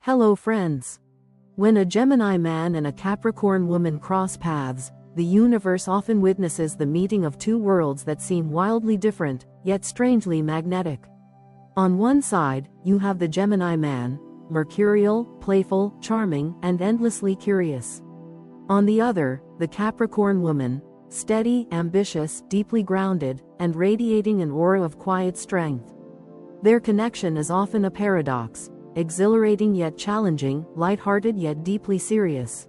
Hello friends. When a Gemini man and a Capricorn woman cross paths, the universe often witnesses the meeting of two worlds that seem wildly different, yet strangely magnetic. On one side, you have the Gemini man, mercurial, playful, charming, and endlessly curious. On the other, the Capricorn woman, steady, ambitious, deeply grounded, and radiating an aura of quiet strength. Their connection is often a paradox, exhilarating yet challenging, lighthearted yet deeply serious.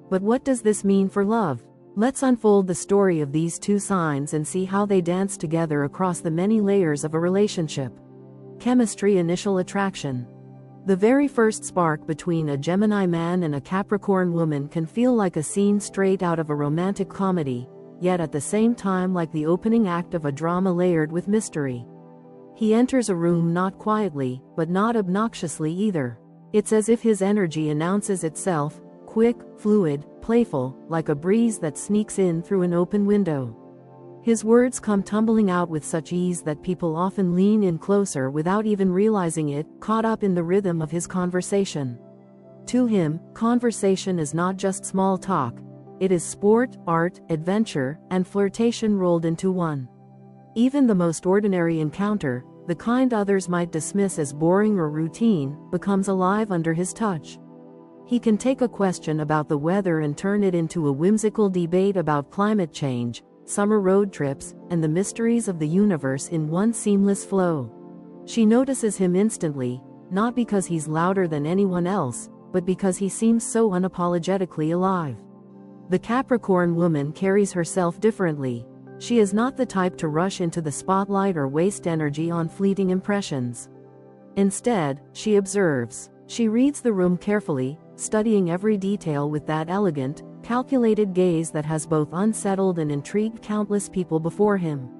But what does this mean for love? Let's unfold the story of these two signs and see how they dance together across the many layers of a relationship. Chemistry. Initial attraction. The very first spark between a Gemini man and a Capricorn woman can feel like a scene straight out of a romantic comedy, yet at the same time like the opening act of a drama layered with mystery. He enters a room not quietly, but not obnoxiously either. It's as if his energy announces itself, quick, fluid, playful, like a breeze that sneaks in through an open window. His words come tumbling out with such ease that people often lean in closer without even realizing it, caught up in the rhythm of his conversation. To him, conversation is not just small talk. It is sport, art, adventure, and flirtation rolled into one. Even the most ordinary encounter, the kind others might dismiss as boring or routine, becomes alive under his touch. He can take a question about the weather and turn it into a whimsical debate about climate change, summer road trips, and the mysteries of the universe in one seamless flow. She notices him instantly, not because he's louder than anyone else, but because he seems so unapologetically alive. The Capricorn woman carries herself differently. She is not the type to rush into the spotlight or waste energy on fleeting impressions. Instead, she observes. She reads the room carefully, studying every detail with that elegant, calculated gaze that has both unsettled and intrigued countless people before him.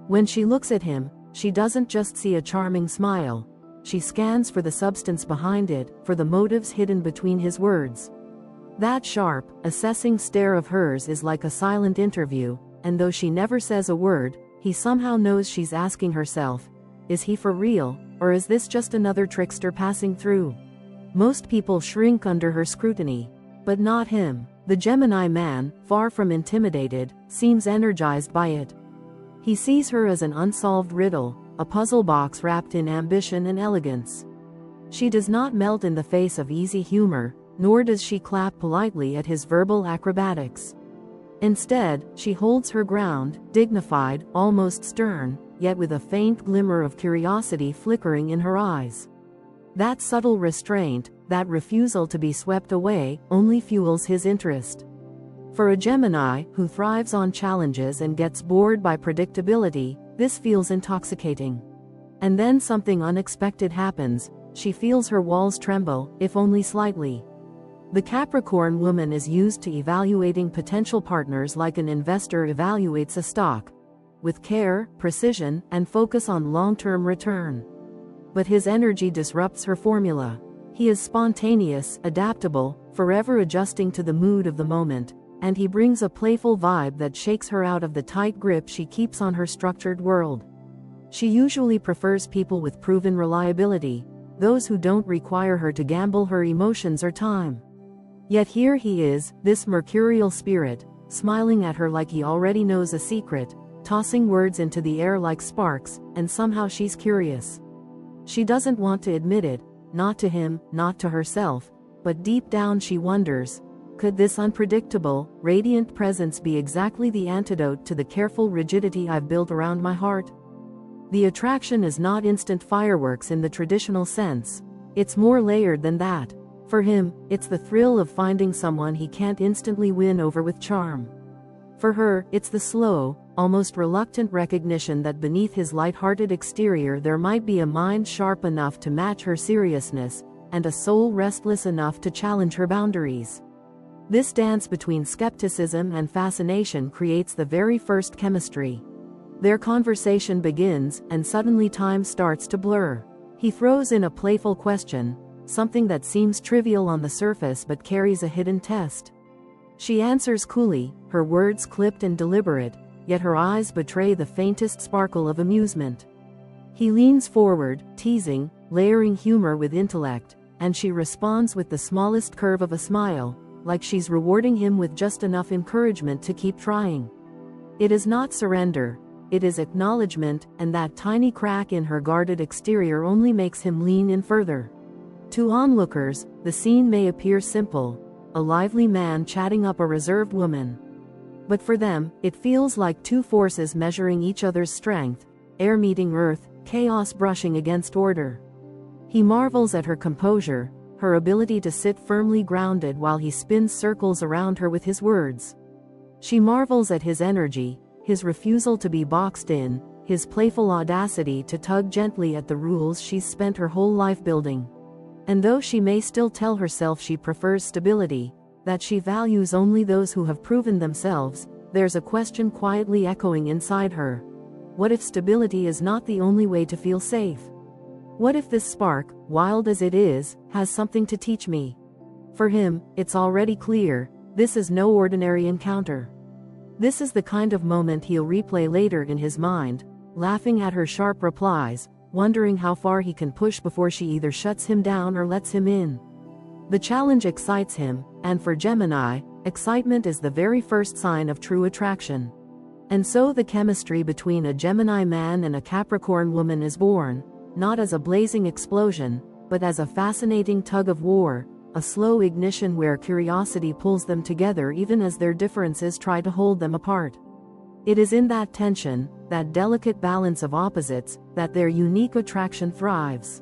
When she looks at him, she doesn't just see a charming smile. She scans for the substance behind it, for the motives hidden between his words. That sharp, assessing stare of hers is like a silent interview. And though she never says a word, he somehow knows she's asking herself, is he for real, or is this just another trickster passing through? Most people shrink under her scrutiny. But not him. The Gemini man, far from intimidated, seems energized by it. He sees her as an unsolved riddle, a puzzle box wrapped in ambition and elegance. She does not melt in the face of easy humor, nor does she clap politely at his verbal acrobatics. Instead, she holds her ground, dignified, almost stern, yet with a faint glimmer of curiosity flickering in her eyes. That subtle restraint, that refusal to be swept away, only fuels his interest. For a Gemini, who thrives on challenges and gets bored by predictability, this feels intoxicating. And then something unexpected happens. She feels her walls tremble, if only slightly. The Capricorn woman is used to evaluating potential partners like an investor evaluates a stock, with care, precision, and focus on long-term return. But his energy disrupts her formula. He is spontaneous, adaptable, forever adjusting to the mood of the moment, and he brings a playful vibe that shakes her out of the tight grip she keeps on her structured world. She usually prefers people with proven reliability, those who don't require her to gamble her emotions or time. Yet here he is, this mercurial spirit, smiling at her like he already knows a secret, tossing words into the air like sparks, and somehow she's curious. She doesn't want to admit it, not to him, not to herself, but deep down she wonders, could this unpredictable, radiant presence be exactly the antidote to the careful rigidity I've built around my heart? The attraction is not instant fireworks in the traditional sense. It's more layered than that. For him, it's the thrill of finding someone he can't instantly win over with charm. For her, it's the slow, almost reluctant recognition that beneath his light-hearted exterior there might be a mind sharp enough to match her seriousness, and a soul restless enough to challenge her boundaries. This dance between skepticism and fascination creates the very first chemistry. Their conversation begins, and suddenly time starts to blur. He throws in a playful question, something that seems trivial on the surface but carries a hidden test. She answers coolly, her words clipped and deliberate, yet her eyes betray the faintest sparkle of amusement. He leans forward, teasing, layering humor with intellect, and she responds with the smallest curve of a smile, like she's rewarding him with just enough encouragement to keep trying. It is not surrender, it is acknowledgement, and that tiny crack in her guarded exterior only makes him lean in further. To onlookers, the scene may appear simple, a lively man chatting up a reserved woman. But for them, it feels like two forces measuring each other's strength, air meeting earth, chaos brushing against order. He marvels at her composure, her ability to sit firmly grounded while he spins circles around her with his words. She marvels at his energy, his refusal to be boxed in, his playful audacity to tug gently at the rules she's spent her whole life building. And though she may still tell herself she prefers stability, that she values only those who have proven themselves, there's a question quietly echoing inside her. What if stability is not the only way to feel safe? What if this spark, wild as it is, has something to teach me? For him, it's already clear, this is no ordinary encounter. This is the kind of moment he'll replay later in his mind, laughing at her sharp replies, wondering how far he can push before she either shuts him down or lets him in. The challenge excites him, and for Gemini, excitement is the very first sign of true attraction. And so the chemistry between a Gemini man and a Capricorn woman is born, not as a blazing explosion, but as a fascinating tug of war, a slow ignition where curiosity pulls them together even as their differences try to hold them apart. It is in that tension, that delicate balance of opposites, that their unique attraction thrives.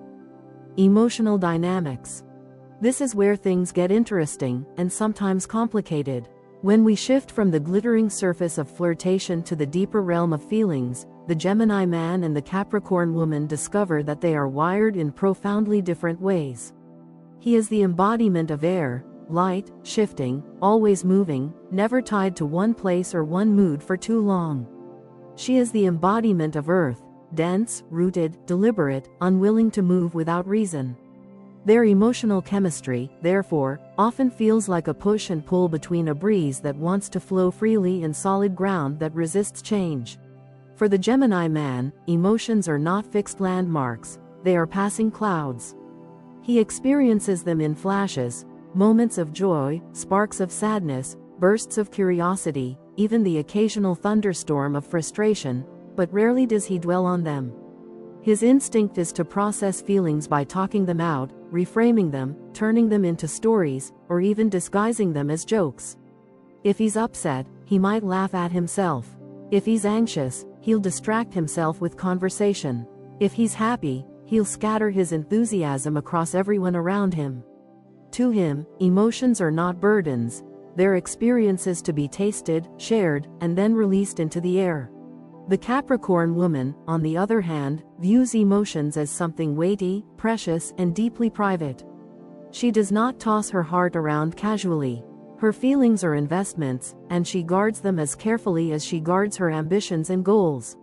Emotional dynamics. This is where things get interesting, and sometimes complicated. When we shift from the glittering surface of flirtation to the deeper realm of feelings, the Gemini man and the Capricorn woman discover that they are wired in profoundly different ways. He is the embodiment of air, light, shifting, always moving, never tied to one place or one mood for too long. She is the embodiment of earth, dense, rooted, deliberate, unwilling to move without reason. Their emotional chemistry, therefore, often feels like a push and pull between a breeze that wants to flow freely and solid ground that resists change. For the Gemini man, emotions are not fixed landmarks, they are passing clouds. He experiences them in flashes, moments of joy, sparks of sadness, bursts of curiosity, even the occasional thunderstorm of frustration, but rarely does he dwell on them. His instinct is to process feelings by talking them out, reframing them, turning them into stories, or even disguising them as jokes. If he's upset, he might laugh at himself. If he's anxious, he'll distract himself with conversation. If he's happy, he'll scatter his enthusiasm across everyone around him. To him, emotions are not burdens, they're experiences to be tasted, shared, and then released into the air. The Capricorn woman, on the other hand, views emotions as something weighty, precious, and deeply private. She does not toss her heart around casually. Her feelings are investments, and she guards them as carefully as she guards her ambitions and goals.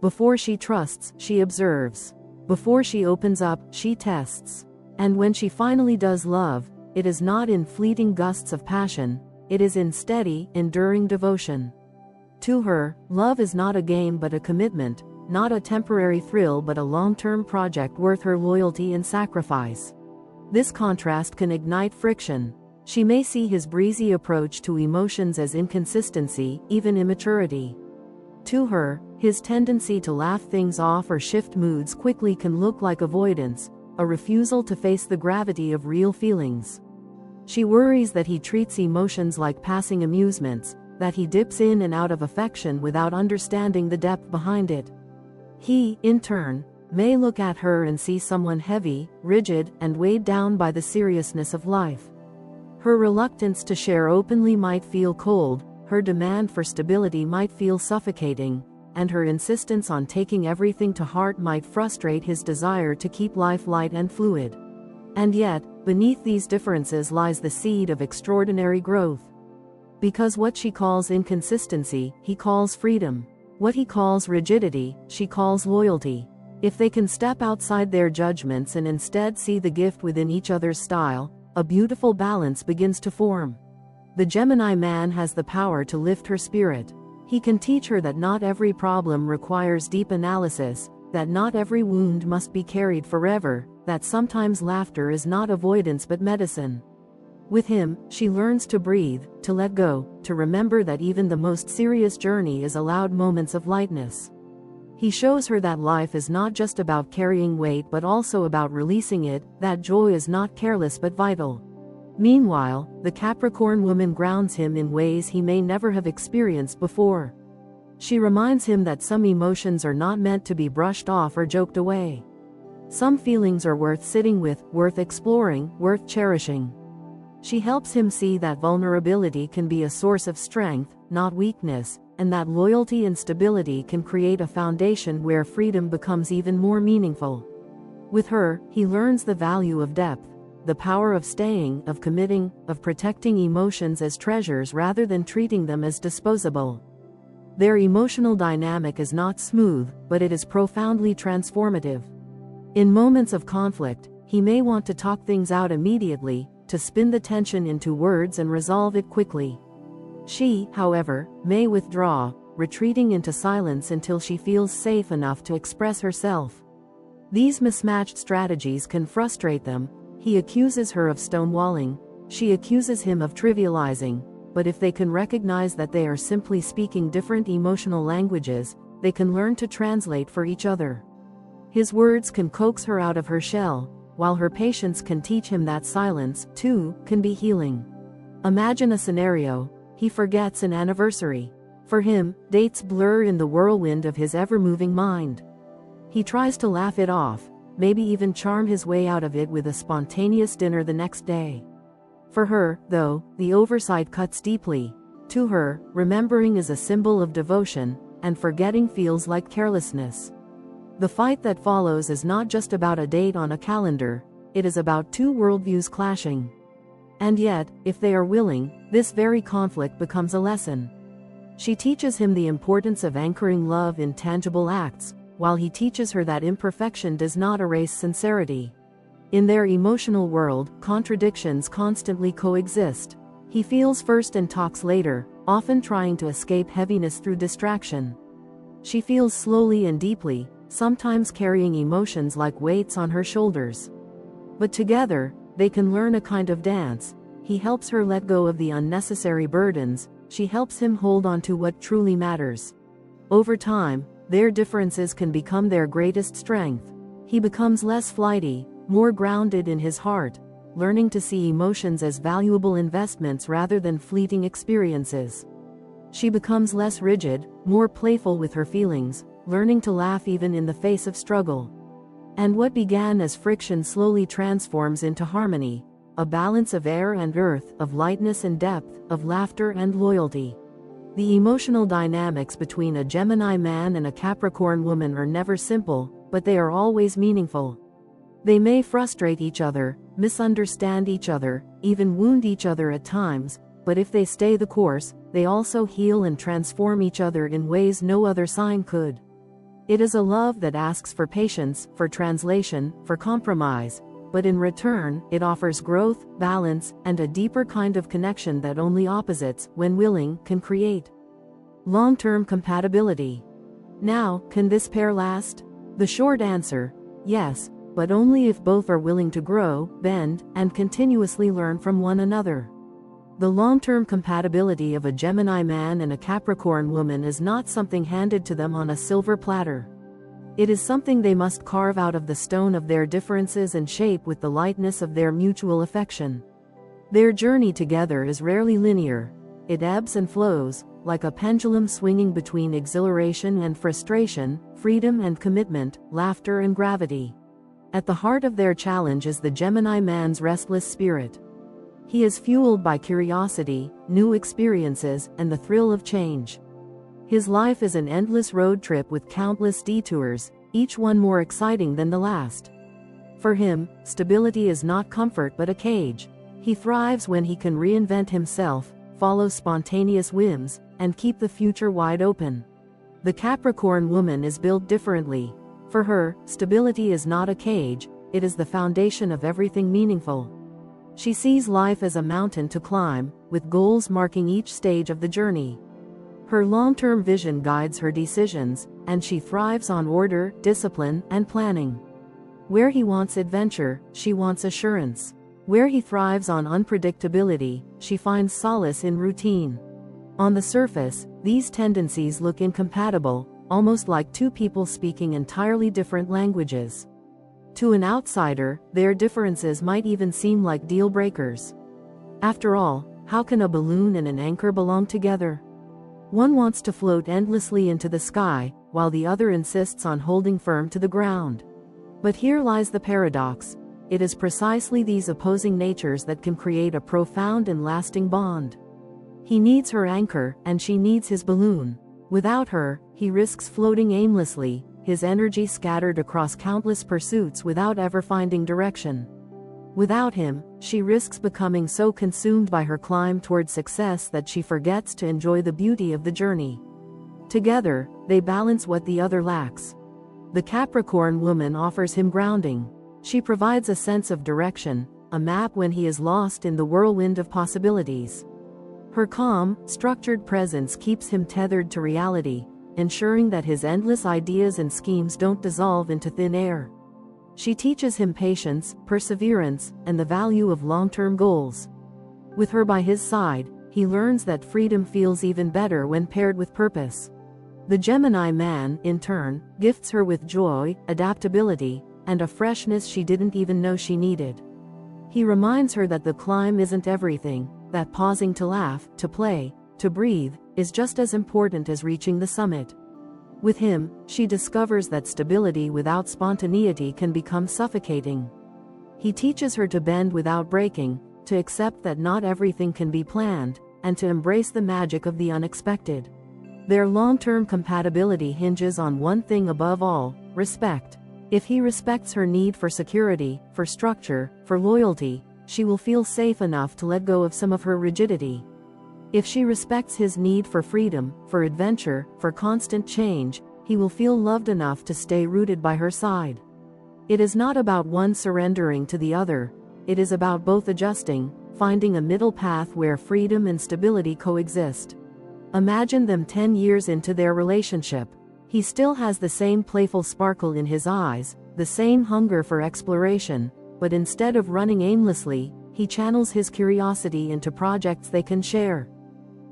Before she trusts, she observes. Before she opens up, she tests. And when she finally does love, it is not in fleeting gusts of passion, it is in steady, enduring devotion. To her, love is not a game but a commitment, not a temporary thrill but a long-term project worth her loyalty and sacrifice. This contrast can ignite friction. She may see his breezy approach to emotions as inconsistency, even immaturity. To her, his tendency to laugh things off or shift moods quickly can look like avoidance, a refusal to face the gravity of real feelings. She worries that he treats emotions like passing amusements, that he dips in and out of affection without understanding the depth behind it. He, in turn, may look at her and see someone heavy, rigid, and weighed down by the seriousness of life. Her reluctance to share openly might feel cold, her demand for stability might feel suffocating, and her insistence on taking everything to heart might frustrate his desire to keep life light and fluid. And yet, beneath these differences lies the seed of extraordinary growth. Because what she calls inconsistency, he calls freedom. What he calls rigidity, she calls loyalty. If they can step outside their judgments and instead see the gift within each other's style, a beautiful balance begins to form. The Gemini man has the power to lift her spirit. He can teach her that not every problem requires deep analysis, that not every wound must be carried forever, that sometimes laughter is not avoidance but medicine. With him, she learns to breathe, to let go, to remember that even the most serious journey is allowed moments of lightness. He shows her that life is not just about carrying weight but also about releasing it, that joy is not careless but vital. Meanwhile, the Capricorn woman grounds him in ways he may never have experienced before. She reminds him that some emotions are not meant to be brushed off or joked away. Some feelings are worth sitting with, worth exploring, worth cherishing. She helps him see that vulnerability can be a source of strength, not weakness, and that loyalty and stability can create a foundation where freedom becomes even more meaningful. With her, he learns the value of depth, the power of staying, of committing, of protecting emotions as treasures rather than treating them as disposable. Their emotional dynamic is not smooth, but it is profoundly transformative. In moments of conflict, he may want to talk things out immediately, to spin the tension into words and resolve it quickly. She, however, may withdraw, retreating into silence until she feels safe enough to express herself. These mismatched strategies can frustrate them. He accuses her of stonewalling, she accuses him of trivializing, but if they can recognize that they are simply speaking different emotional languages, they can learn to translate for each other. His words can coax her out of her shell, while her patience can teach him that silence, too, can be healing. Imagine a scenario: he forgets an anniversary. For him, dates blur in the whirlwind of his ever-moving mind. He tries to laugh it off, maybe even charm his way out of it with a spontaneous dinner the next day. For her, though, the oversight cuts deeply. To her, remembering is a symbol of devotion, and forgetting feels like carelessness. The fight that follows is not just about a date on a calendar, it is about two worldviews clashing. And yet, if they are willing, this very conflict becomes a lesson. She teaches him the importance of anchoring love in tangible acts, while he teaches her that imperfection does not erase sincerity. In their emotional world, contradictions constantly coexist. He feels first and talks later, often trying to escape heaviness through distraction. She feels slowly and deeply, sometimes carrying emotions like weights on her shoulders. But together, they can learn a kind of dance. He helps her let go of the unnecessary burdens, she helps him hold on to what truly matters. Over time, their differences can become their greatest strength. He becomes less flighty, more grounded in his heart, learning to see emotions as valuable investments rather than fleeting experiences. She becomes less rigid, more playful with her feelings, learning to laugh even in the face of struggle. And what began as friction slowly transforms into harmony, a balance of air and earth, of lightness and depth, of laughter and loyalty. The emotional dynamics between a Gemini man and a Capricorn woman are never simple, but they are always meaningful. They may frustrate each other, misunderstand each other, even wound each other at times, but if they stay the course, they also heal and transform each other in ways no other sign could. It is a love that asks for patience, for translation, for compromise, but in return, it offers growth, balance, and a deeper kind of connection that only opposites, when willing, can create. Long-term compatibility. Now, can this pair last? The short answer: yes, but only if both are willing to grow, bend, and continuously learn from one another. The long-term compatibility of a Gemini man and a Capricorn woman is not something handed to them on a silver platter. It is something they must carve out of the stone of their differences and shape with the lightness of their mutual affection. Their journey together is rarely linear. It ebbs and flows, like a pendulum swinging between exhilaration and frustration, freedom and commitment, laughter and gravity. At the heart of their challenge is the Gemini man's restless spirit. He is fueled by curiosity, new experiences, and the thrill of change. His life is an endless road trip with countless detours, each one more exciting than the last. For him, stability is not comfort but a cage. He thrives when he can reinvent himself, follow spontaneous whims, and keep the future wide open. The Capricorn woman is built differently. For her, stability is not a cage, it is the foundation of everything meaningful. She sees life as a mountain to climb, with goals marking each stage of the journey. Her long-term vision guides her decisions, and she thrives on order, discipline, and planning. Where he wants adventure, she wants assurance. Where he thrives on unpredictability, she finds solace in routine. On the surface, these tendencies look incompatible, almost like two people speaking entirely different languages. To an outsider, their differences might even seem like deal breakers. After all, how can a balloon and an anchor belong together? One wants to float endlessly into the sky, while the other insists on holding firm to the ground. But here lies the paradox. It is precisely these opposing natures that can create a profound and lasting bond. He needs her anchor, and she needs his balloon. Without her, he risks floating aimlessly, his energy scattered across countless pursuits without ever finding direction. Without him, she risks becoming so consumed by her climb toward success that she forgets to enjoy the beauty of the journey. Together, they balance what the other lacks. The Capricorn woman offers him grounding. She provides a sense of direction, a map when he is lost in the whirlwind of possibilities. Her calm, structured presence keeps him tethered to reality, ensuring that his endless ideas and schemes don't dissolve into thin air. She teaches him patience, perseverance, and the value of long-term goals. With her by his side, he learns that freedom feels even better when paired with purpose. The Gemini man, in turn, gifts her with joy, adaptability, and a freshness she didn't even know she needed. He reminds her that the climb isn't everything, that pausing to laugh, to play, to breathe, is just as important as reaching the summit. With him, she discovers that stability without spontaneity can become suffocating. He teaches her to bend without breaking, to accept that not everything can be planned, and to embrace the magic of the unexpected. Their long-term compatibility hinges on one thing above all: respect. If he respects her need for security, for structure, for loyalty, she will feel safe enough to let go of some of her rigidity. If she respects his need for freedom, for adventure, for constant change, he will feel loved enough to stay rooted by her side. It is not about one surrendering to the other, it is about both adjusting, finding a middle path where freedom and stability coexist. Imagine them 10 years into their relationship. He still has the same playful sparkle in his eyes, the same hunger for exploration, but instead of running aimlessly, he channels his curiosity into projects they can share.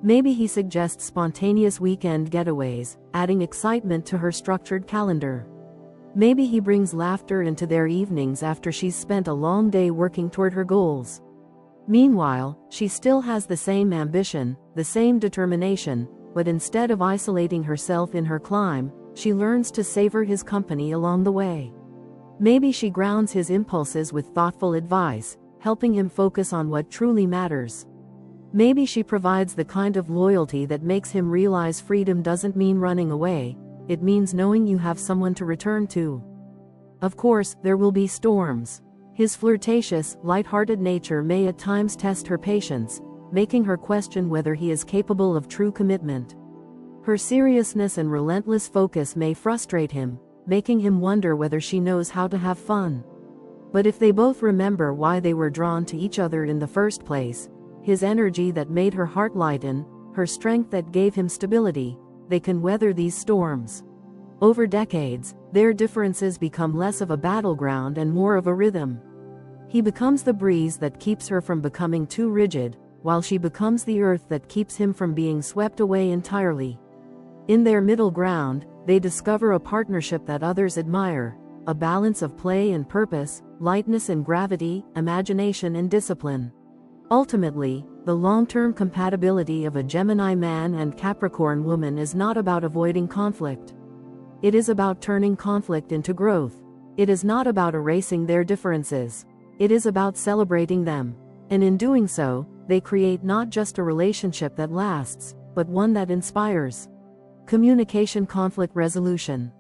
Maybe he suggests spontaneous weekend getaways, adding excitement to her structured calendar. Maybe he brings laughter into their evenings after she's spent a long day working toward her goals. Meanwhile, she still has the same ambition, the same determination, but instead of isolating herself in her climb, she learns to savor his company along the way. Maybe she grounds his impulses with thoughtful advice, helping him focus on what truly matters. Maybe she provides the kind of loyalty that makes him realize freedom doesn't mean running away, it means knowing you have someone to return to. Of course, there will be storms. His flirtatious, light-hearted nature may at times test her patience, making her question whether he is capable of true commitment. Her seriousness and relentless focus may frustrate him, making him wonder whether she knows how to have fun. But if they both remember why they were drawn to each other in the first place, his energy that made her heart lighten, her strength that gave him stability, they can weather these storms. Over decades, their differences become less of a battleground and more of a rhythm. He becomes the breeze that keeps her from becoming too rigid, while she becomes the earth that keeps him from being swept away entirely. In their middle ground, they discover a partnership that others admire, a balance of play and purpose, lightness and gravity, imagination and discipline. Ultimately, the long-term compatibility of a Gemini man and Capricorn woman is not about avoiding conflict. It is about turning conflict into growth. It is not about erasing their differences. It is about celebrating them. And in doing so, they create not just a relationship that lasts, but one that inspires. Communication. Conflict resolution.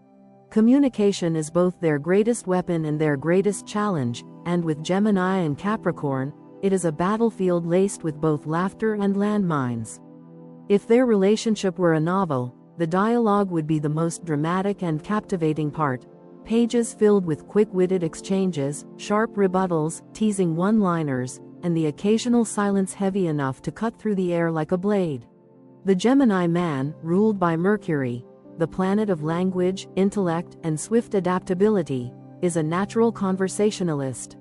Communication is both their greatest weapon and their greatest challenge, and with Gemini and Capricorn, it is a battlefield laced with both laughter and landmines. If their relationship were a novel, the dialogue would be the most dramatic and captivating part. Pages filled with quick-witted exchanges, sharp rebuttals, teasing one-liners, and the occasional silence heavy enough to cut through the air like a blade. The Gemini man, ruled by Mercury, the planet of language, intellect, and swift adaptability, is a natural conversationalist.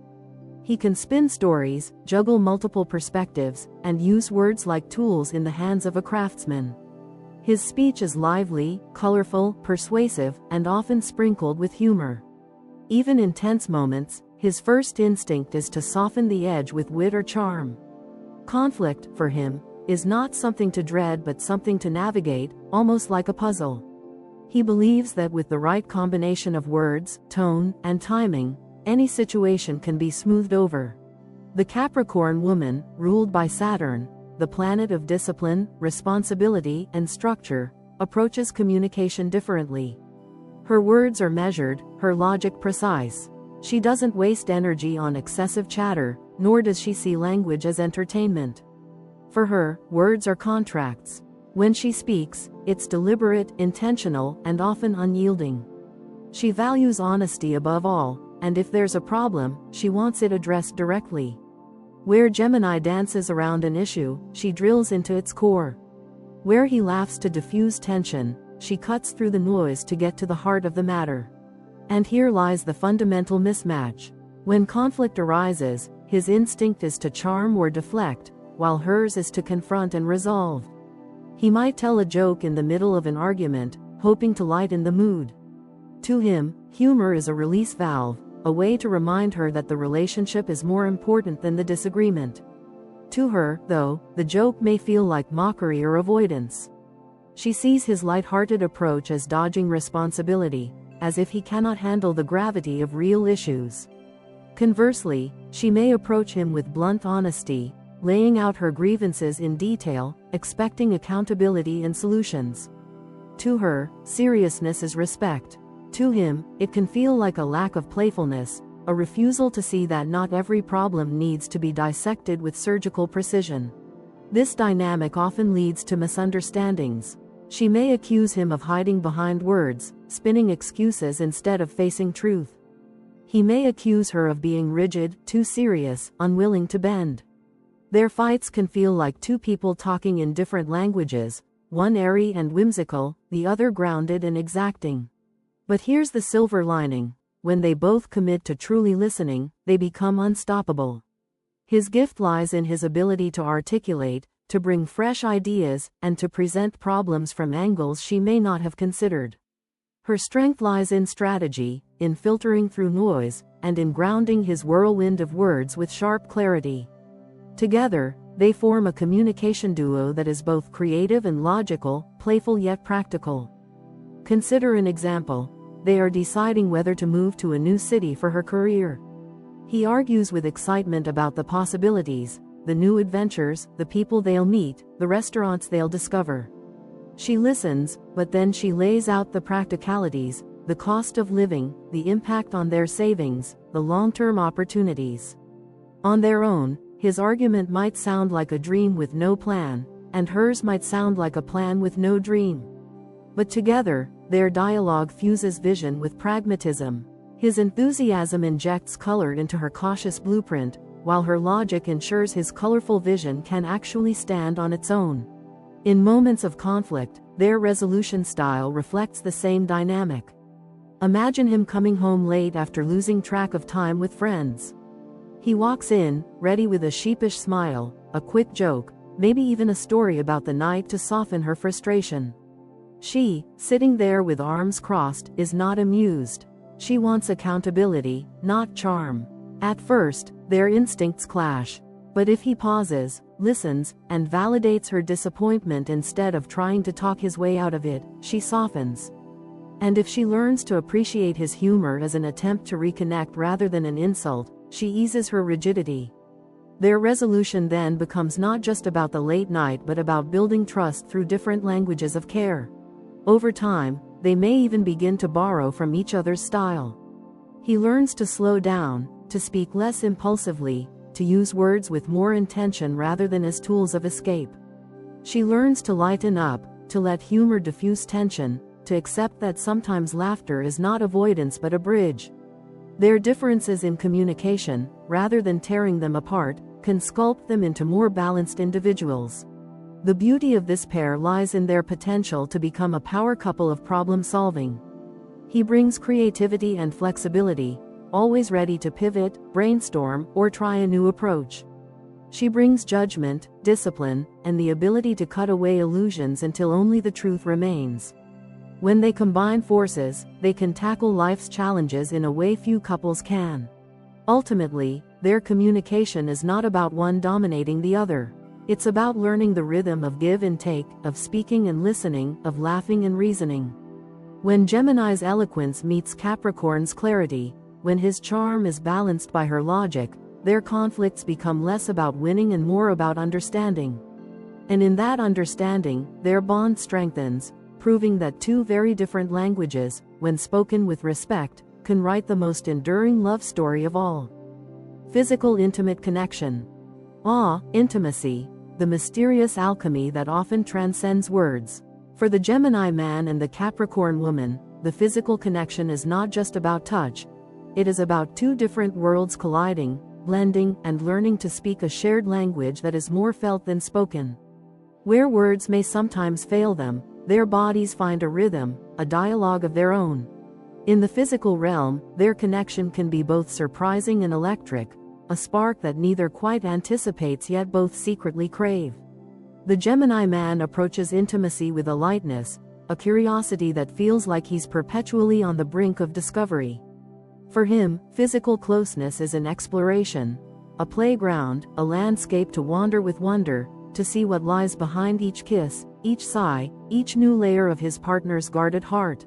He can spin stories, juggle multiple perspectives, and use words like tools in the hands of a craftsman. His speech is lively, colorful, persuasive, and often sprinkled with humor. Even in tense moments, his first instinct is to soften the edge with wit or charm. Conflict, for him, is not something to dread but something to navigate, almost like a puzzle. He believes that with the right combination of words, tone, and timing, any situation can be smoothed over. The Capricorn woman, ruled by Saturn, the planet of discipline, responsibility, and structure, approaches communication differently. Her words are measured, her logic precise. She doesn't waste energy on excessive chatter, nor does she see language as entertainment. For her, words are contracts. When she speaks, it's deliberate, intentional, and often unyielding. She values honesty above all, and if there's a problem, she wants it addressed directly. Where Gemini dances around an issue, she drills into its core. Where he laughs to diffuse tension, she cuts through the noise to get to the heart of the matter. And here lies the fundamental mismatch. When conflict arises, his instinct is to charm or deflect, while hers is to confront and resolve. He might tell a joke in the middle of an argument, hoping to lighten the mood. To him, humor is a release valve, a way to remind her that the relationship is more important than the disagreement. To her, though, the joke may feel like mockery or avoidance. She sees his light-hearted approach as dodging responsibility, as if he cannot handle the gravity of real issues. Conversely, she may approach him with blunt honesty, laying out her grievances in detail, expecting accountability and solutions. To her, seriousness is respect. To him, it can feel like a lack of playfulness, a refusal to see that not every problem needs to be dissected with surgical precision. This dynamic often leads to misunderstandings. She may accuse him of hiding behind words, spinning excuses instead of facing truth. He may accuse her of being rigid, too serious, unwilling to bend. Their fights can feel like two people talking in different languages, one airy and whimsical, the other grounded and exacting. But here's the silver lining: when they both commit to truly listening, they become unstoppable. His gift lies in his ability to articulate, to bring fresh ideas, and to present problems from angles she may not have considered. Her strength lies in strategy, in filtering through noise, and in grounding his whirlwind of words with sharp clarity. Together, they form a communication duo that is both creative and logical, playful yet practical. Consider an example. They are deciding whether to move to a new city for her career. He argues with excitement about the possibilities, the new adventures, the people they'll meet, the restaurants they'll discover. She listens, but then she lays out the practicalities, the cost of living, the impact on their savings, the long-term opportunities. On their own, his argument might sound like a dream with no plan, and hers might sound like a plan with no dream. But together, their dialogue fuses vision with pragmatism. His enthusiasm injects color into her cautious blueprint, while her logic ensures his colorful vision can actually stand on its own. In moments of conflict, their resolution style reflects the same dynamic. Imagine him coming home late after losing track of time with friends. He walks in, ready with a sheepish smile, a quick joke, maybe even a story about the night to soften her frustration. She, sitting there with arms crossed, is not amused. She wants accountability, not charm. At first, their instincts clash. But if he pauses, listens, and validates her disappointment instead of trying to talk his way out of it, she softens. And if she learns to appreciate his humor as an attempt to reconnect rather than an insult, she eases her rigidity. Their resolution then becomes not just about the late night but about building trust through different languages of care. Over time, they may even begin to borrow from each other's style. He learns to slow down, to speak less impulsively, to use words with more intention rather than as tools of escape. She learns to lighten up, to let humor diffuse tension, to accept that sometimes laughter is not avoidance but a bridge. Their differences in communication, rather than tearing them apart, can sculpt them into more balanced individuals. The beauty of this pair lies in their potential to become a power couple of problem solving. He brings creativity and flexibility, always ready to pivot, brainstorm, or try a new approach. She brings judgment, discipline, and the ability to cut away illusions until only the truth remains. When they combine forces, they can tackle life's challenges in a way few couples can. Ultimately, their communication is not about one dominating the other. It's about learning the rhythm of give and take, of speaking and listening, of laughing and reasoning. When Gemini's eloquence meets Capricorn's clarity, when his charm is balanced by her logic, their conflicts become less about winning and more about understanding. And in that understanding, their bond strengthens, proving that two very different languages, when spoken with respect, can write the most enduring love story of all. Physical intimate connection. Intimacy, the mysterious alchemy that often transcends words. For the Gemini man and the Capricorn woman, the physical connection is not just about touch. It is about two different worlds colliding, blending, and learning to speak a shared language that is more felt than spoken. Where words may sometimes fail them, their bodies find a rhythm, a dialogue of their own. In the physical realm, their connection can be both surprising and electric, a spark that neither quite anticipates yet both secretly crave. The Gemini man approaches intimacy with a lightness, a curiosity that feels like he's perpetually on the brink of discovery. For him, physical closeness is an exploration, a playground, a landscape to wander with wonder, to see what lies behind each kiss, each sigh, each new layer of his partner's guarded heart.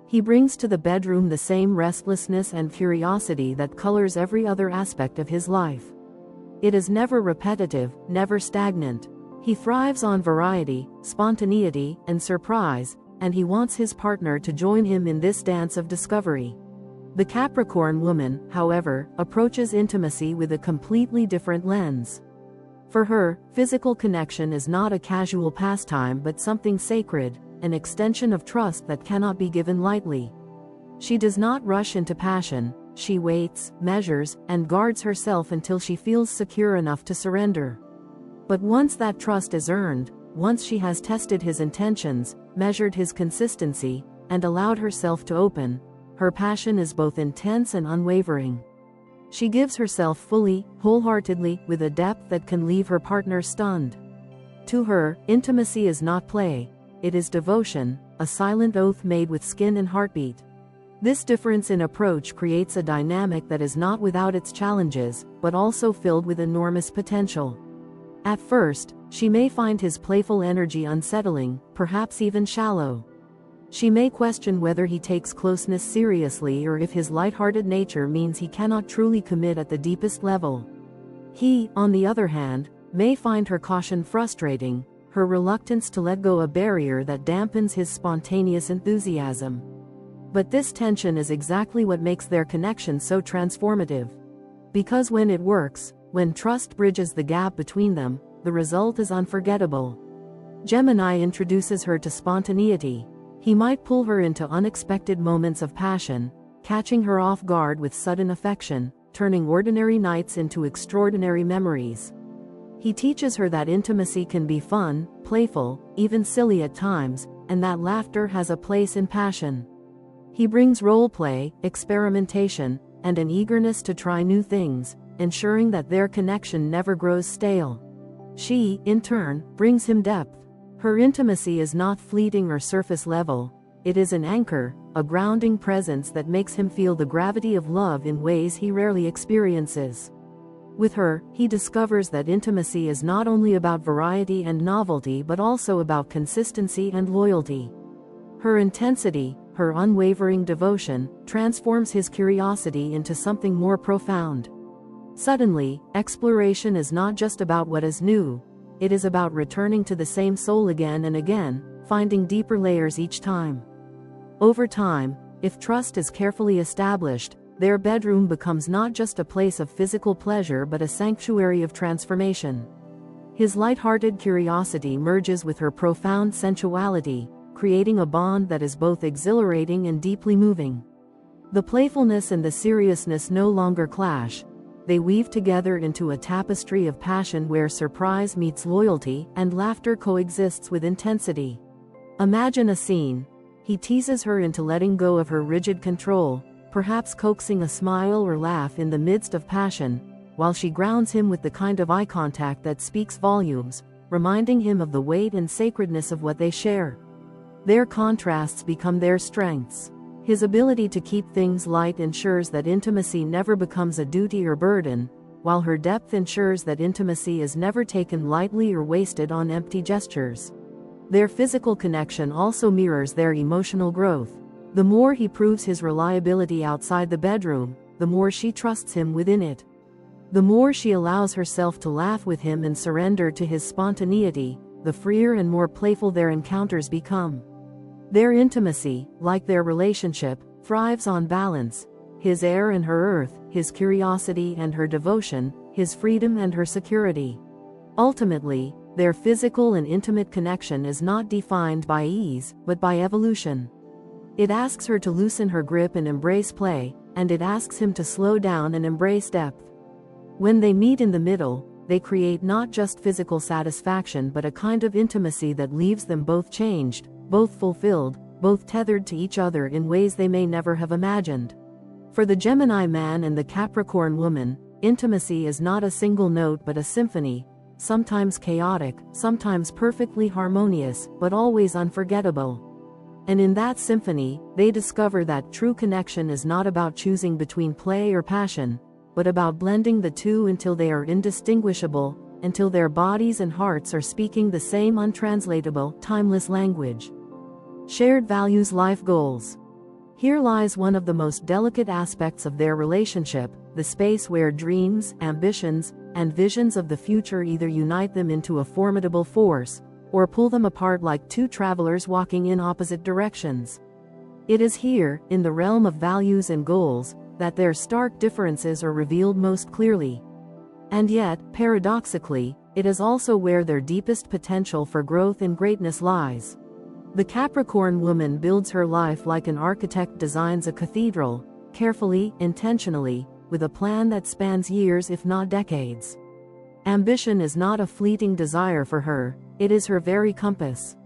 He brings to the bedroom the same restlessness and curiosity that colors every other aspect of his life. It is never repetitive, never stagnant. He thrives on variety, spontaneity, and surprise, and he wants his partner to join him in this dance of discovery. The Capricorn woman, however, approaches intimacy with a completely different lens. For her, physical connection is not a casual pastime but something sacred, an extension of trust that cannot be given lightly. She does not rush into passion, she waits, measures, and guards herself until she feels secure enough to surrender. But once that trust is earned, once she has tested his intentions, measured his consistency, and allowed herself to open, her passion is both intense and unwavering. She gives herself fully, wholeheartedly, with a depth that can leave her partner stunned. To her, intimacy is not play. It is devotion, a silent oath made with skin and heartbeat. This difference in approach creates a dynamic that is not without its challenges, but also filled with enormous potential. At first, she may find his playful energy unsettling, perhaps even shallow. She may question whether he takes closeness seriously or if his lighthearted nature means he cannot truly commit at the deepest level. He, on the other hand, may find her caution frustrating, her reluctance to let go a barrier that dampens his spontaneous enthusiasm. But this tension is exactly what makes their connection so transformative. Because when it works, when trust bridges the gap between them, the result is unforgettable. Gemini introduces her to spontaneity. He might pull her into unexpected moments of passion, catching her off guard with sudden affection, turning ordinary nights into extraordinary memories. He teaches her that intimacy can be fun, playful, even silly at times, and that laughter has a place in passion. He brings role play, experimentation, and an eagerness to try new things, ensuring that their connection never grows stale. She, in turn, brings him depth. Her intimacy is not fleeting or surface level, it is an anchor, a grounding presence that makes him feel the gravity of love in ways he rarely experiences. With her, he discovers that intimacy is not only about variety and novelty but also about consistency and loyalty. Her intensity, her unwavering devotion, transforms his curiosity into something more profound. Suddenly, exploration is not just about what is new. It is about returning to the same soul again and again, finding deeper layers each time. Over time, if trust is carefully established, their bedroom becomes not just a place of physical pleasure but a sanctuary of transformation. His light-hearted curiosity merges with her profound sensuality, creating a bond that is both exhilarating and deeply moving. The playfulness and the seriousness no longer clash. they weave together into a tapestry of passion where surprise meets loyalty and laughter coexists with intensity. Imagine a scene. He teases her into letting go of her rigid control, perhaps coaxing a smile or laugh in the midst of passion, while she grounds him with the kind of eye contact that speaks volumes, reminding him of the weight and sacredness of what they share. Their contrasts become their strengths. His ability to keep things light ensures that intimacy never becomes a duty or burden, while her depth ensures that intimacy is never taken lightly or wasted on empty gestures. Their physical connection also mirrors their emotional growth. The more he proves his reliability outside the bedroom, the more she trusts him within it. The more she allows herself to laugh with him and surrender to his spontaneity, the freer and more playful their encounters become. Their intimacy, like their relationship, thrives on balance: his air and her earth, his curiosity and her devotion, his freedom and her security. Ultimately, their physical and intimate connection is not defined by ease, but by evolution. It asks her to loosen her grip and embrace play, and it asks him to slow down and embrace depth. When they meet in the middle, they create not just physical satisfaction but a kind of intimacy that leaves them both changed, both fulfilled, both tethered to each other in ways they may never have imagined. For the Gemini man and the Capricorn woman, intimacy is not a single note but a symphony, sometimes chaotic, sometimes perfectly harmonious, but always unforgettable. And in that symphony, they discover that true connection is not about choosing between play or passion, but about blending the two until they are indistinguishable, until their bodies and hearts are speaking the same untranslatable, timeless language. Shared values, life goals. Here lies one of the most delicate aspects of their relationship, the space where dreams, ambitions, and visions of the future either unite them into a formidable force, or pull them apart like two travelers walking in opposite directions. It is here, in the realm of values and goals, that their stark differences are revealed most clearly. And yet, paradoxically, it is also where their deepest potential for growth and greatness lies. The Capricorn woman builds her life like an architect designs a cathedral, carefully, intentionally, with a plan that spans years if not decades. Ambition is not a fleeting desire for her, it is her very compass.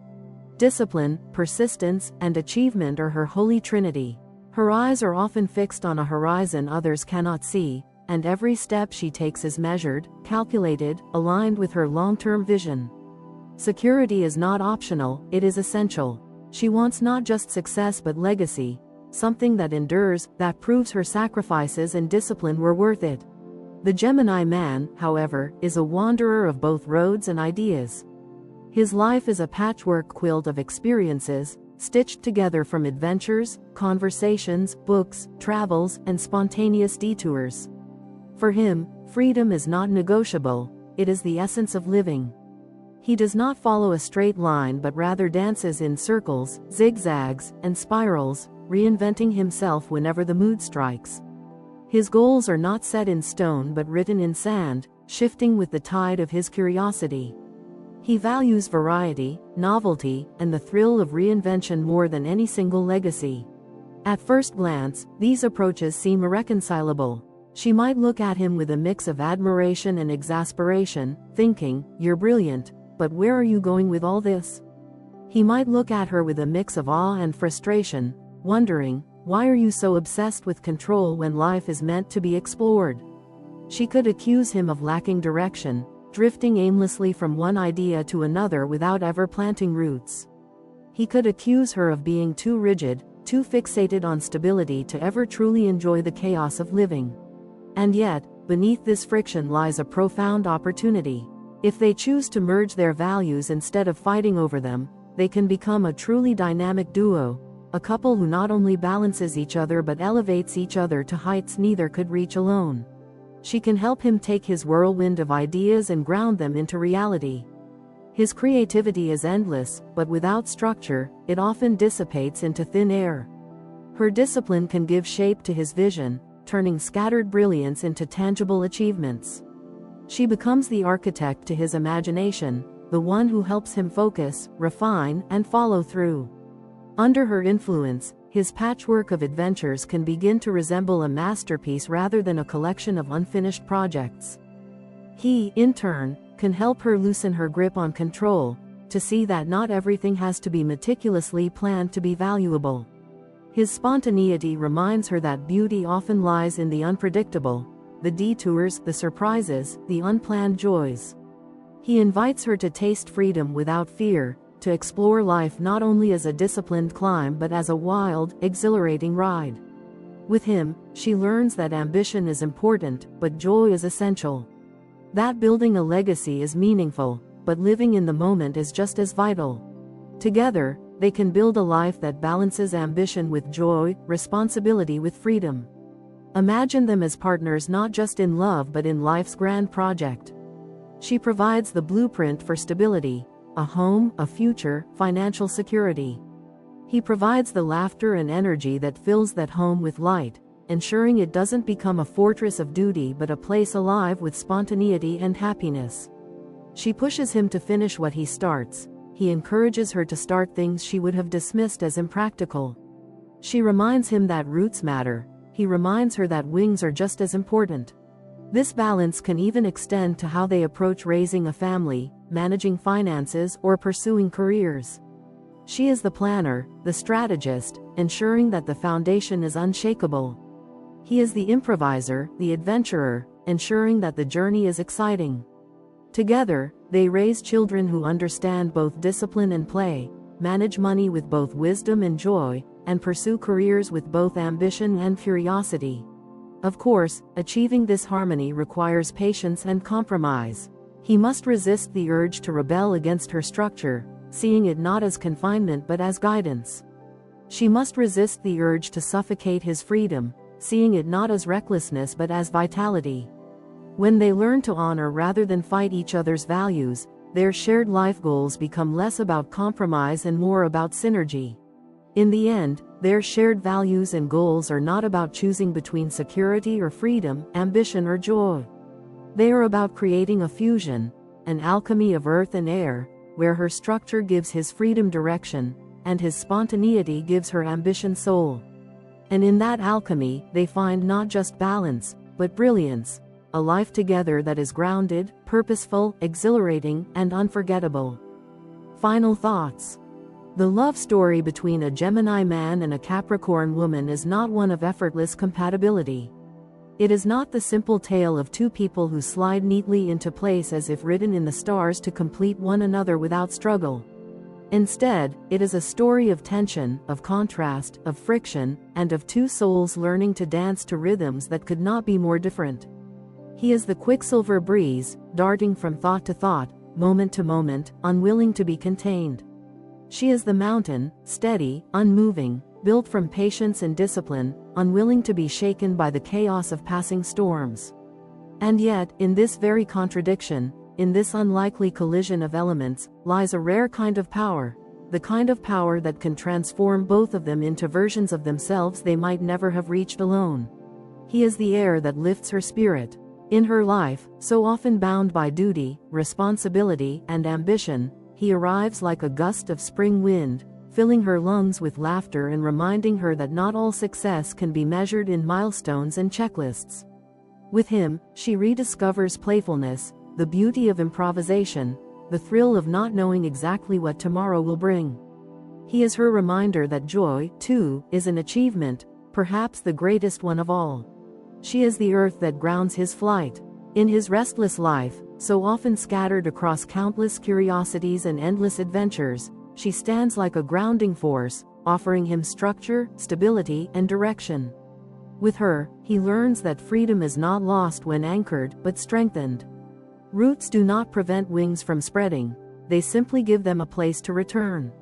Discipline, persistence, and achievement are her holy trinity. Her eyes are often fixed on a horizon others cannot see, and every step she takes is measured, calculated, aligned with her long-term vision. Security is not optional, it is essential. She wants not just success but legacy, something that endures, that proves her sacrifices and discipline were worth it. The Gemini man, however, is a wanderer of both roads and ideas. His life is a patchwork quilt of experiences, stitched together from adventures, conversations, books, travels, and spontaneous detours. For him, freedom is not negotiable, it is the essence of living. He does not follow a straight line but rather dances in circles, zigzags, and spirals, reinventing himself whenever the mood strikes. His goals are not set in stone but written in sand, shifting with the tide of his curiosity. He values variety, novelty, and the thrill of reinvention more than any single legacy. At first glance, these approaches seem irreconcilable. She might look at him with a mix of admiration and exasperation, thinking, "You're brilliant, but where are you going with all this?" He might look at her with a mix of awe and frustration, wondering, "Why are you so obsessed with control when life is meant to be explored?" She could accuse him of lacking direction, drifting aimlessly from one idea to another without ever planting roots. He could accuse her of being too rigid, too fixated on stability to ever truly enjoy the chaos of living. And yet, beneath this friction lies a profound opportunity. If they choose to merge their values instead of fighting over them, they can become a truly dynamic duo, a couple who not only balances each other but elevates each other to heights neither could reach alone. She can help him take his whirlwind of ideas and ground them into reality. His creativity is endless, but without structure, it often dissipates into thin air. Her discipline can give shape to his vision, turning scattered brilliance into tangible achievements. She becomes the architect to his imagination, the one who helps him focus, refine, and follow through. Under her influence, his patchwork of adventures can begin to resemble a masterpiece rather than a collection of unfinished projects. He, in turn, can help her loosen her grip on control, to see that not everything has to be meticulously planned to be valuable. His spontaneity reminds her that beauty often lies in the unpredictable, the detours, the surprises, the unplanned joys. He invites her to taste freedom without fear, to explore life not only as a disciplined climb but as a wild, exhilarating ride. With him, she learns that ambition is important, but joy is essential. That building a legacy is meaningful, but living in the moment is just as vital. Together, they can build a life that balances ambition with joy, responsibility with freedom. Imagine them as partners not just in love but in life's grand project. She provides the blueprint for stability, a home, a future, financial security. He provides the laughter and energy that fills that home with light, ensuring it doesn't become a fortress of duty but a place alive with spontaneity and happiness. She pushes him to finish what he starts. He encourages her to start things she would have dismissed as impractical. She reminds him that roots matter. He reminds her that wings are just as important. This balance can even extend to how they approach raising a family, managing finances, or pursuing careers. She is the planner, the strategist, ensuring that the foundation is unshakable. He is the improviser, the adventurer, ensuring that the journey is exciting. Together, they raise children who understand both discipline and play, manage money with both wisdom and joy, and pursue careers with both ambition and curiosity. Of course, achieving this harmony requires patience and compromise. He must resist the urge to rebel against her structure, seeing it not as confinement but as guidance. She must resist the urge to suffocate his freedom, seeing it not as recklessness but as vitality. When they learn to honor rather than fight each other's values, their shared life goals become less about compromise and more about synergy. In the end, their shared values and goals are not about choosing between security or freedom, ambition or joy. They are about creating a fusion, an alchemy of earth and air, where her structure gives his freedom direction, and his spontaneity gives her ambition soul. And in that alchemy, they find not just balance, but brilliance, a life together that is grounded, purposeful, exhilarating, and unforgettable. Final thoughts. The love story between a Gemini man and a Capricorn woman is not one of effortless compatibility. It is not the simple tale of two people who slide neatly into place as if written in the stars to complete one another without struggle. Instead, it is a story of tension, of contrast, of friction, and of two souls learning to dance to rhythms that could not be more different. He is the quicksilver breeze, darting from thought to thought, moment to moment, unwilling to be contained. She is the mountain, steady, unmoving, built from patience and discipline, unwilling to be shaken by the chaos of passing storms. And yet, in this very contradiction, in this unlikely collision of elements, lies a rare kind of power, the kind of power that can transform both of them into versions of themselves they might never have reached alone. He is the air that lifts her spirit. In her life, so often bound by duty, responsibility, and ambition, he arrives like a gust of spring wind, filling her lungs with laughter and reminding her that not all success can be measured in milestones and checklists. With him, she rediscovers playfulness, the beauty of improvisation, the thrill of not knowing exactly what tomorrow will bring. He is her reminder that joy, too, is an achievement, perhaps the greatest one of all. She is the earth that grounds his flight. In his restless life, so often scattered across countless curiosities and endless adventures, she stands like a grounding force, offering him structure, stability, and direction. With her, he learns that freedom is not lost when anchored, but strengthened. Roots do not prevent wings from spreading, they simply give them a place to return.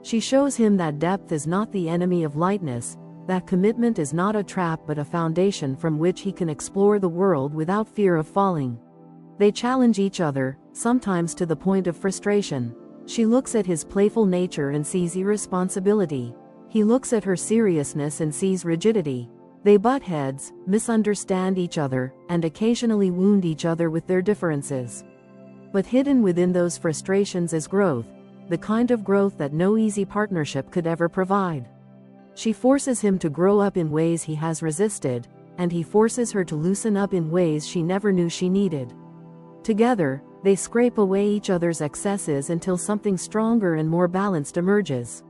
She shows him that depth is not the enemy of lightness, that commitment is not a trap but a foundation from which he can explore the world without fear of falling. They challenge each other, sometimes to the point of frustration. She looks at his playful nature and sees irresponsibility. He looks at her seriousness and sees rigidity. They butt heads, misunderstand each other, and occasionally wound each other with their differences. But hidden within those frustrations is growth, the kind of growth that no easy partnership could ever provide. She forces him to grow up in ways he has resisted, and he forces her to loosen up in ways she never knew she needed. Together, they scrape away each other's excesses until something stronger and more balanced emerges.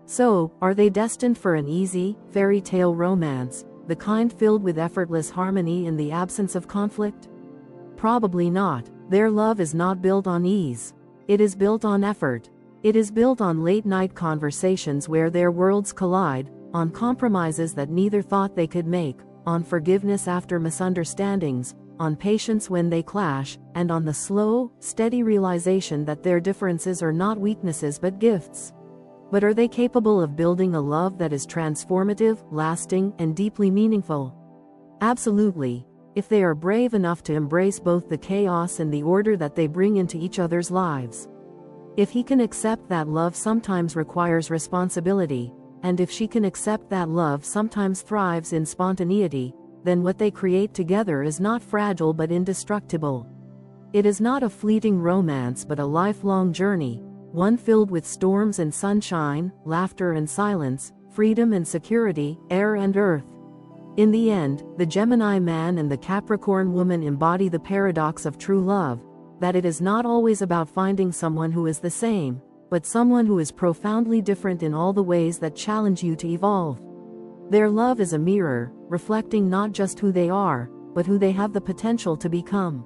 So, are they destined for an easy, fairy tale romance, the kind filled with effortless harmony in the absence of conflict? Probably not. Their love is not built on ease. It is built on effort. It is built on late-night conversations where their worlds collide, on compromises that neither thought they could make, on forgiveness after misunderstandings, on patience when they clash, and on the slow, steady realization that their differences are not weaknesses but gifts. But are they capable of building a love that is transformative, lasting, and deeply meaningful? Absolutely, if they are brave enough to embrace both the chaos and the order that they bring into each other's lives. If he can accept that love sometimes requires responsibility, and if she can accept that love sometimes thrives in spontaneity, then what they create together is not fragile but indestructible. It is not a fleeting romance but a lifelong journey, one filled with storms and sunshine, laughter and silence, freedom and security, air and earth. In the end, the Gemini man and the Capricorn woman embody the paradox of true love, that it is not always about finding someone who is the same, but someone who is profoundly different in all the ways that challenge you to evolve. Their love is a mirror, reflecting not just who they are, but who they have the potential to become.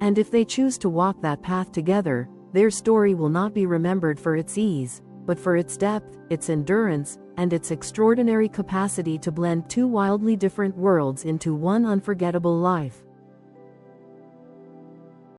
And if they choose to walk that path together, their story will not be remembered for its ease, but for its depth, its endurance, and its extraordinary capacity to blend two wildly different worlds into one unforgettable life.